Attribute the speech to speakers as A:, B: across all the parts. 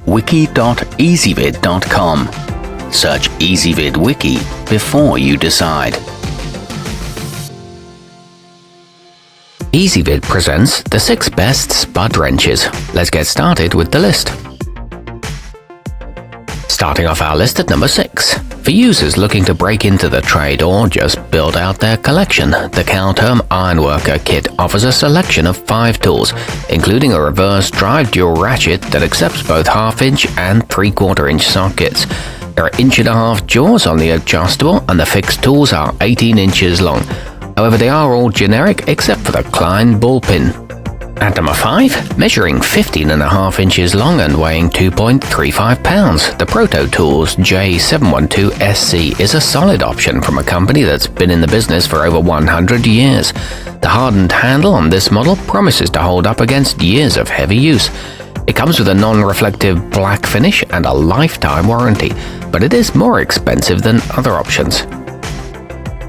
A: wiki.ezvid.com. Search Ezvid Wiki before you decide. Ezvid presents the 6 best spud wrenches. Let's get started with the list. Starting off our list at number 6. For users looking to break into the trade or just build out their collection, the calterm ironworker kit offers a selection of 5 tools, including a reverse drive dual ratchet that accepts both 1/2" and 3/4" sockets. There are 1.5" jaws on the adjustable, and the fixed tools are 18 inches long. However, they are all generic except for the Klein ball pin. At number 5, measuring 15.5 inches long and weighing 2.35 pounds, the Proto Tools J712SC is a solid option from a company that's been in the business for over 100 years. The hardened handle on this model promises to hold up against years of heavy use. It comes with a non-reflective black finish and a lifetime warranty, but it is more expensive than other options.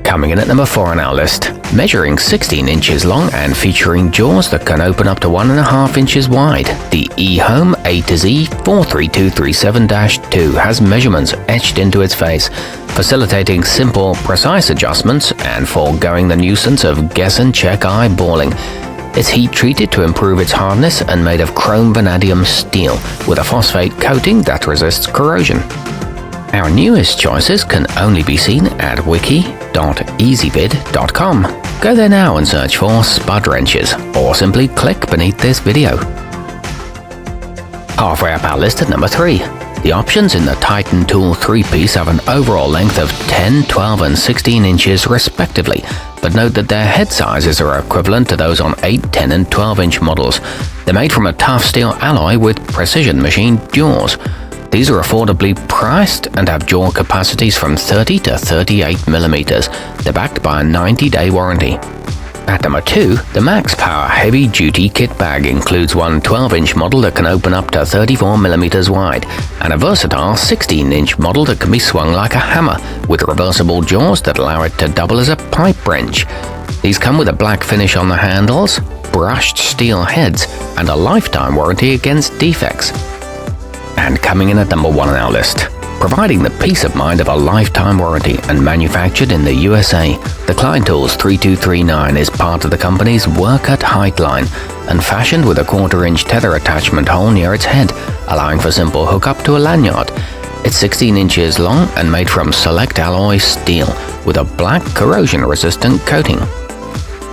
A: Coming in at number 4 on our list, measuring 16 inches long and featuring jaws that can open up to 1.5 inches wide, the eHome A to Z 43237-2 has measurements etched into its face, facilitating simple, precise adjustments and foregoing the nuisance of guess and check eyeballing. It's heat-treated to improve its hardness and made of chrome vanadium steel with a phosphate coating that resists corrosion. Our newest choices can only be seen at wiki.ezvid.com. Go there now and search for spud wrenches, or simply click beneath this video. Halfway up our list at number 3. The options in the Titan Tool 3-piece have an overall length of 10, 12 and 16 inches respectively, but note that their head sizes are equivalent to those on 8, 10 and 12-inch models. They're made from a tough steel alloy with precision machined jaws. These are affordably priced and have jaw capacities from 30 to 38 millimeters. They're backed by a 90-day warranty. At number 2, the maxpower heavy-duty kit bag includes one 12-inch model that can open up to 34 millimeters wide, and a versatile 16-inch model that can be swung like a hammer, with reversible jaws that allow it to double as a pipe wrench. These come with a black finish on the handles, brushed steel heads, and a lifetime warranty against defects. And coming in at number 1 on our list, providing the peace of mind of a lifetime warranty and manufactured in the USA, the Klein Tools 3239 is part of the company's work at height line and fashioned with a 1/4" tether attachment hole near its head, allowing for simple hookup to a lanyard. It's 16 inches long and made from select alloy steel with a black corrosion-resistant coating.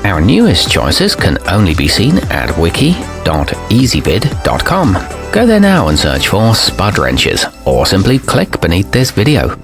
A: Our newest choices can only be seen at wiki.ezvid.com. Go there now and search for spud wrenches, or simply click beneath this video.